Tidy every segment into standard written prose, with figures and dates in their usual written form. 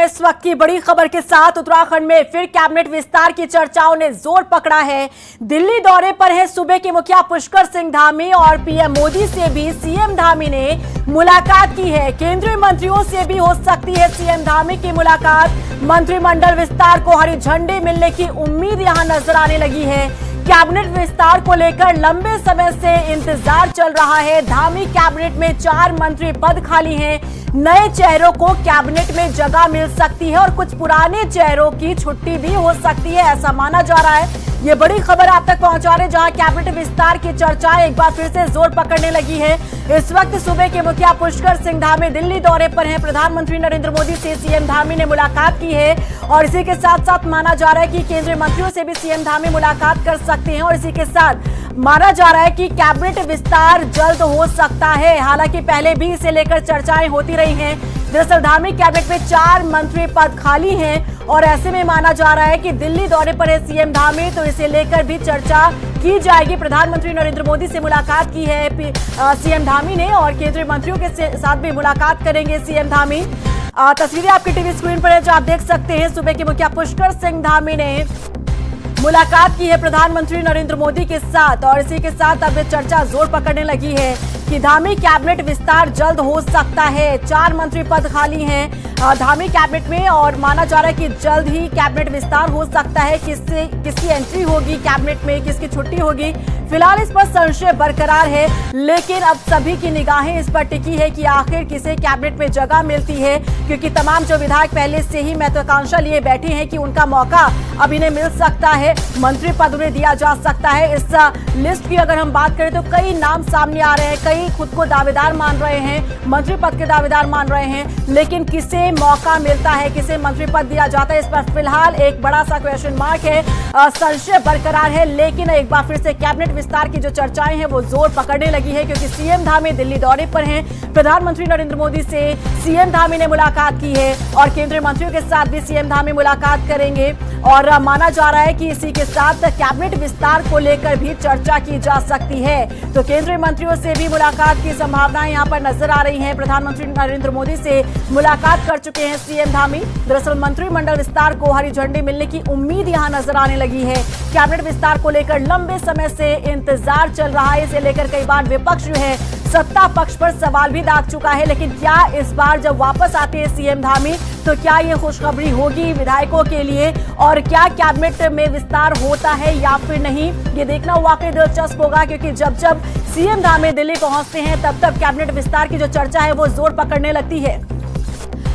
हैं इस वक्त की बड़ी खबर के साथ। उत्तराखंड में फिर कैबिनेट विस्तार की चर्चाओं ने जोर पकड़ा है। दिल्ली दौरे पर है सूबे के मुखिया पुष्कर सिंह धामी और पीएम मोदी से भी सीएम धामी ने मुलाकात की है। केंद्रीय मंत्रियों से भी हो सकती है सीएम धामी की मुलाकात। मंत्रिमंडल विस्तार को हरी झंडी मिलने की उम्मीद यहां नजर आने लगी है। कैबिनेट विस्तार को लेकर लंबे समय से इंतजार चल रहा है। धामी कैबिनेट में 4 मंत्री पद खाली हैं। नए चेहरों को कैबिनेट में जगह मिल सकती है और कुछ पुराने चेहरों की छुट्टी भी हो सकती है, ऐसा माना जा रहा है। ये बड़ी खबर आप तक पहुंचा रहे जहां कैबिनेट विस्तार की चर्चाएं एक बार फिर से जोर पकड़ने लगी है। इस वक्त सूबे के मुखिया पुष्कर सिंह धामी दिल्ली दौरे पर हैं। प्रधानमंत्री नरेंद्र मोदी से सीएम धामी ने मुलाकात की है और इसी के साथ साथ माना जा रहा है कि केंद्रीय मंत्रियों से भी सीएम धामी मुलाकात कर सकते हैं और इसी के साथ माना जा रहा है कि कैबिनेट विस्तार जल्द हो सकता है। हालांकि पहले भी इसे लेकर चर्चाएं होती रही हैं। दरअसल धामी कैबिनेट में 4 मंत्री पद खाली हैं और ऐसे में माना जा रहा है कि दिल्ली दौरे पर है सीएम धामी, तो इसे लेकर भी चर्चा की जाएगी। प्रधानमंत्री नरेंद्र मोदी से मुलाकात की है सीएम धामी ने और केंद्रीय मंत्रियों के साथ भी मुलाकात करेंगे सीएम धामी। तस्वीरें आपकी टीवी स्क्रीन पर है जो आप देख सकते हैं। सूबे के मुखिया पुष्कर सिंह धामी ने मुलाकात की है प्रधानमंत्री नरेंद्र मोदी के साथ और इसी के साथ अब चर्चा जोर पकड़ने लगी है कि धामी कैबिनेट विस्तार जल्द हो सकता है। 4 मंत्री पद खाली हैं धामी कैबिनेट में और माना जा रहा है कि जल्द ही कैबिनेट विस्तार हो सकता है। किसकी एंट्री होगी कैबिनेट में, किसकी छुट्टी होगी, फिलहाल इस पर संशय बरकरार है। लेकिन अब सभी की निगाहें इस पर टिकी है कि आखिर किसे कैबिनेट में जगह मिलती है, क्योंकि तमाम जो विधायक पहले से ही महत्वाकांक्षा लिए बैठे हैं कि उनका मौका अब इन्हें मिल सकता है, मंत्री पद उन्हें दिया जा सकता है। इस लिस्ट की अगर हम बात करें तो कई नाम सामने आ रहे हैं, कई खुद को दावेदार मान रहे हैं, मंत्री पद के दावेदार मान रहे हैं, लेकिन किसे मौका मिलता है, किसे मंत्री पद दिया जाता है, इस पर फिलहाल एक बड़ा सा क्वेश्चन मार्क है, संशय बरकरार है। लेकिन एक बार फिर से कैबिनेट विस्तार की जो चर्चाएं हैं वो जोर पकड़ने लगी है, क्योंकि सीएम धामी दिल्ली दौरे पर हैं। प्रधानमंत्री नरेंद्र मोदी से सीएम धामी ने मुलाकात की है और केंद्रीय मंत्रियों के साथ भी सीएम धामी मुलाकात करेंगे और माना जा रहा है कि इसी के साथ कैबिनेट विस्तार को लेकर भी चर्चा की जा सकती है। तो केंद्रीय मंत्रियों से भी मुलाकात की संभावनाएं यहां पर नजर आ रही हैं। प्रधानमंत्री नरेंद्र मोदी से मुलाकात कर चुके हैं सीएम धामी। दरअसल मंत्रिमंडल विस्तार को हरी झंडी मिलने की उम्मीद यहां नजर आने लगी है। कैबिनेट विस्तार को लेकर लंबे समय से इंतजार चल रहा है। इसे लेकर कई बार विपक्ष जो है सत्ता पक्ष पर सवाल भी दाग चुका है। लेकिन क्या इस बार जब वापस आते हैं सीएम धामी तो क्या ये खुशखबरी होगी विधायकों के लिए और क्या कैबिनेट में विस्तार होता है या फिर नहीं, ये देखना वाकई दिलचस्प होगा, क्योंकि जब जब सीएम धामी दिल्ली पहुंचते हैं तब तब कैबिनेट विस्तार की जो चर्चा है वो जोर पकड़ने लगती है।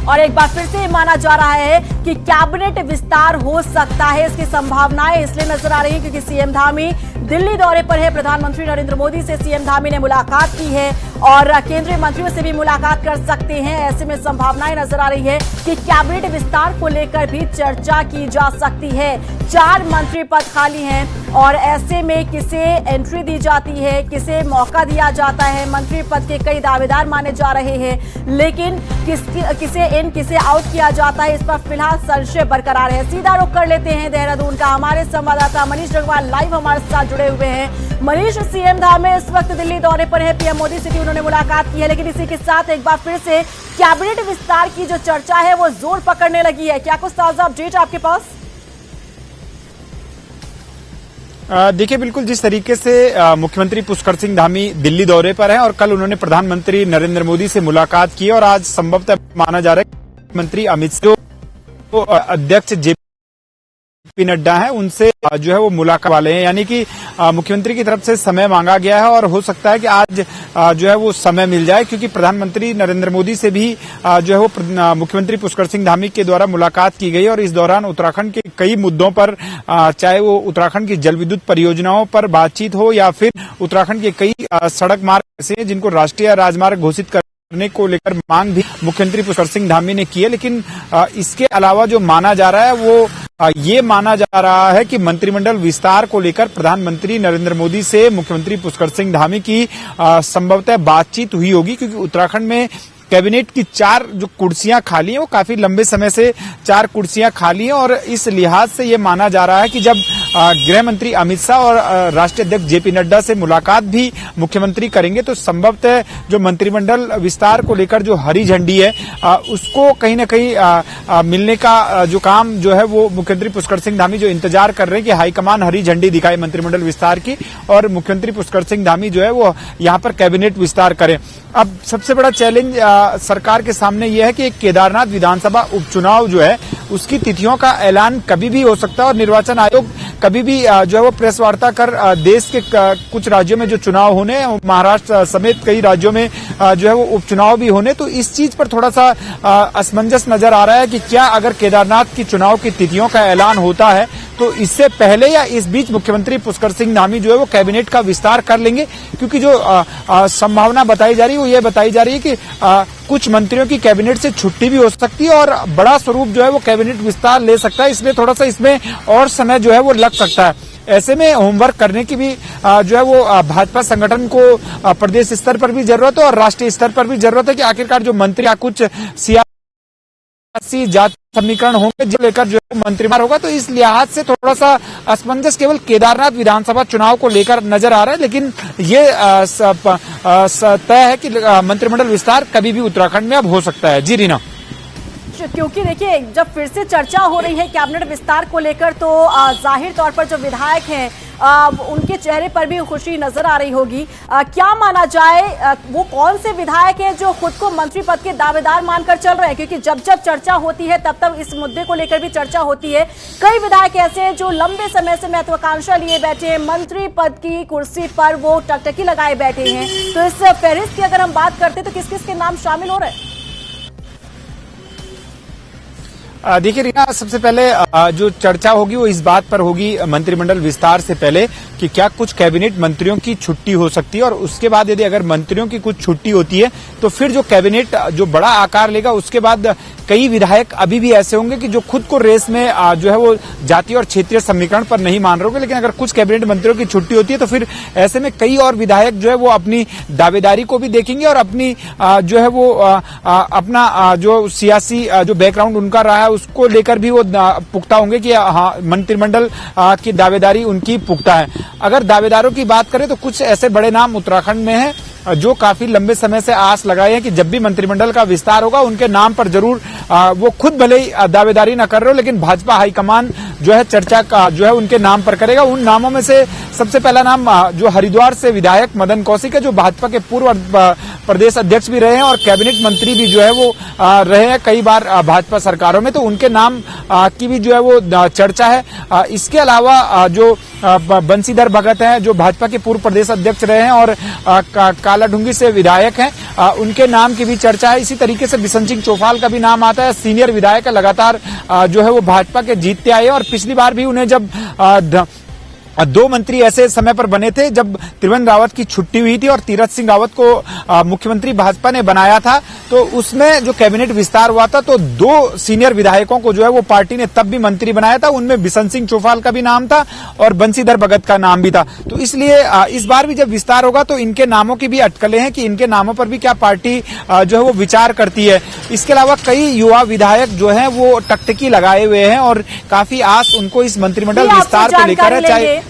और एक बार फिर से माना जा रहा है कि कैबिनेट विस्तार हो सकता है। इसकी संभावनाएं इसलिए नजर आ रही है क्योंकि सीएम धामी दिल्ली दौरे पर है। प्रधानमंत्री नरेंद्र मोदी से सीएम धामी ने मुलाकात की है और केंद्रीय मंत्रियों से भी मुलाकात कर सकते हैं। ऐसे में संभावनाएं नजर आ रही है कि कैबिनेट विस्तार को लेकर भी चर्चा की जा सकती है। 4 मंत्री पद खाली हैं और ऐसे में किसे एंट्री दी जाती है, किसे मौका दिया जाता है। मंत्री पद के कई दावेदार माने जा रहे हैं, लेकिन किसे इन किसे आउट किया जाता है, इस पर फिलहाल संशय बरकरार है। सीधा रुख कर लेते हैं देहरादून का। हमारे संवाददाता मनीष जगवाल लाइव हमारे साथ जुड़े हुए हैं। मनीष, सीएम धामी इस वक्त दिल्ली दौरे पर है, पीएम मोदी से भी उन्होंने मुलाकात की है, लेकिन इसी के साथ एक बार फिर से कैबिनेट विस्तार की जो चर्चा है वो जोर पकड़ने लगी है। क्या कुछ ताजा अपडेट आपके पास? देखिए, बिल्कुल जिस तरीके से मुख्यमंत्री पुष्कर सिंह धामी दिल्ली दौरे पर हैं और कल उन्होंने प्रधानमंत्री नरेंद्र मोदी से मुलाकात की और आज संभवतः माना जा रहा है कि मंत्री अमित शाह जो अध्यक्ष जेपी नड्डा है उनसे जो है वो मुलाकात वाले हैं, यानी कि मुख्यमंत्री की तरफ से समय मांगा गया है और हो सकता है कि आज जो है वो समय मिल जाए, क्योंकि प्रधानमंत्री नरेंद्र मोदी से भी जो है वो मुख्यमंत्री पुष्कर सिंह धामी के द्वारा मुलाकात की गई और इस दौरान उत्तराखंड के कई मुद्दों पर, चाहे वो उत्तराखंड की जल विद्युत परियोजनाओं पर बातचीत हो या फिर उत्तराखंड के कई सड़क मार्ग ऐसे हैं जिनको राष्ट्रीय राजमार्ग घोषित करने को लेकर मांग भी मुख्यमंत्री पुष्कर सिंह धामी ने की है। लेकिन इसके अलावा जो माना जा रहा है वो ये माना जा रहा है कि मंत्रिमंडल विस्तार को लेकर प्रधानमंत्री नरेंद्र मोदी से मुख्यमंत्री पुष्कर सिंह धामी की संभवतः बातचीत हुई होगी, क्योंकि उत्तराखंड में कैबिनेट की 4 जो कुर्सियां खाली हैं वो काफी लंबे समय से 4 कुर्सियां खाली हैं और इस लिहाज से ये माना जा रहा है कि जब गृह मंत्री अमित शाह और राष्ट्रीय अध्यक्ष जेपी नड्डा से मुलाकात भी मुख्यमंत्री करेंगे, तो संभवतः जो मंत्रिमंडल विस्तार को लेकर जो हरी झंडी है उसको कहीं न कहीं मिलने का जो काम जो है वो मुख्यमंत्री पुष्कर सिंह धामी जो इंतजार कर रहे हैं कि हाईकमान हरी झंडी दिखाए मंत्रिमंडल विस्तार की और मुख्यमंत्री पुष्कर सिंह धामी जो है वो यहाँ पर कैबिनेट विस्तार करें। अब सबसे बड़ा चैलेंज सरकार के सामने यह है कि केदारनाथ विधानसभा उपचुनाव जो है उसकी तिथियों का ऐलान कभी भी हो सकता है और निर्वाचन आयोग कभी भी जो है वो प्रेस वार्ता कर देश के कुछ राज्यों में जो चुनाव होने, महाराष्ट्र समेत कई राज्यों में जो है वो उपचुनाव भी होने, तो इस चीज पर थोड़ा सा असमंजस नजर आ रहा है कि क्या अगर केदारनाथ की चुनाव की तिथियों का ऐलान होता है तो इससे पहले या इस बीच मुख्यमंत्री पुष्कर सिंह धामी जो है वो कैबिनेट का विस्तार कर लेंगे, क्योंकि जो संभावना बताई जा रही है वो ये बताई जा रही है कि कुछ मंत्रियों की कैबिनेट से छुट्टी भी हो सकती है और बड़ा स्वरूप जो है वो कैबिनेट विस्तार ले सकता है, इसलिए थोड़ा सा इसमें और समय जो है वो लग सकता है। ऐसे में होमवर्क करने की भी जो है वो भाजपा संगठन को प्रदेश स्तर पर भी जरूरत है और राष्ट्रीय स्तर पर भी जरूरत है कि आखिरकार जो मंत्री या कुछ सियासी जाति समीकरण होंगे जो लेकर जो मंत्रिमंडल होगा, तो इस लिहाज से थोड़ा सा असमंजस केवल केदारनाथ विधानसभा चुनाव को लेकर नजर आ रहा है, लेकिन ये तय है कि मंत्रिमंडल विस्तार कभी भी उत्तराखंड में अब हो सकता है। जी रीना, क्योंकि देखिए जब फिर से चर्चा हो रही है कैबिनेट विस्तार को लेकर तो जाहिर तौर पर जो विधायक हैं उनके चेहरे पर भी खुशी नजर आ रही होगी। क्या माना जाए वो कौन से विधायक हैं जो खुद को मंत्री पद के दावेदार मानकर चल रहे हैं, क्योंकि जब जब चर्चा होती है तब तब इस मुद्दे को लेकर भी चर्चा होती है। कई विधायक ऐसे हैं जो लंबे समय से महत्वाकांक्षा लिए बैठे हैं, मंत्री पद की कुर्सी पर वो टकटकी लगाए बैठे हैं, तो इस फहरिस्त की अगर हम बात करते हैं तो किस किस के नाम शामिल हो रहे हैं? देखिए रीना, सबसे पहले जो चर्चा होगी वो इस बात पर होगी मंत्रिमंडल विस्तार से पहले कि क्या कुछ कैबिनेट मंत्रियों की छुट्टी हो सकती है और उसके बाद यदि अगर मंत्रियों की कुछ छुट्टी होती है तो फिर जो कैबिनेट जो बड़ा आकार लेगा उसके बाद कई विधायक अभी भी ऐसे होंगे कि जो खुद को रेस में जो है वो जातीय और क्षेत्रीय समीकरण पर नहीं मान रहे होंगे, लेकिन अगर कुछ कैबिनेट मंत्रियों की छुट्टी होती है तो फिर ऐसे में कई और विधायक जो है वो अपनी दावेदारी को भी देखेंगे और अपनी जो है वो अपना जो सियासी जो बैकग्राउंड उनका रहा है उसको लेकर भी वो पुख्ता होंगे कि हाँ मंत्रिमंडल की दावेदारी उनकी पुख्ता है। अगर दावेदारों की बात करें तो कुछ ऐसे बड़े नाम उत्तराखंड में हैं जो काफी लंबे समय से आस लगाए हैं कि जब भी मंत्रिमंडल का विस्तार होगा उनके नाम पर जरूर वो खुद भले ही दावेदारी न कर रहे हो लेकिन भाजपा हाईकमान जो है चर्चा का जो है उनके नाम पर करेगा। उन नामों में से सबसे पहला नाम जो हरिद्वार से विधायक मदन कौशिक है, जो भाजपा के पूर्व प्रदेश अध्यक्ष भी रहे हैं और कैबिनेट मंत्री भी जो है वो रहे हैं कई बार भाजपा सरकारों में, तो उनके नाम की भी जो है वो चर्चा है। इसके अलावा जो बंशीधर भगत हैं जो भाजपा के पूर्व प्रदेश अध्यक्ष रहे हैं और कालाढूंगी से विधायक हैं, उनके नाम की भी चर्चा है। इसी तरीके से बिशन सिंह चौफाल का भी नाम आता है, सीनियर विधायक है, लगातार जो है वो भाजपा के जीतते आए और पिछली बार भी उन्हें जब दो मंत्री ऐसे समय पर बने थे जब त्रिवेंद्र रावत की छुट्टी हुई थी और तीरथ सिंह रावत को मुख्यमंत्री भाजपा ने बनाया था, तो उसमें जो कैबिनेट विस्तार हुआ था तो दो सीनियर विधायकों को जो है वो पार्टी ने तब भी मंत्री बनाया था, उनमें बिशन सिंह चौफाल का भी नाम था और बंशीधर भगत का नाम भी था। तो इसलिए इस बार भी जब विस्तार होगा तो इनके नामों की भी अटकलें हैं कि इनके नामों पर भी क्या पार्टी जो है वो विचार करती है। इसके अलावा कई युवा विधायक जो है वो टकटकी लगाए हुए हैं और काफी आस उनको इस मंत्रिमंडल विस्तार को लेकर है, चाहे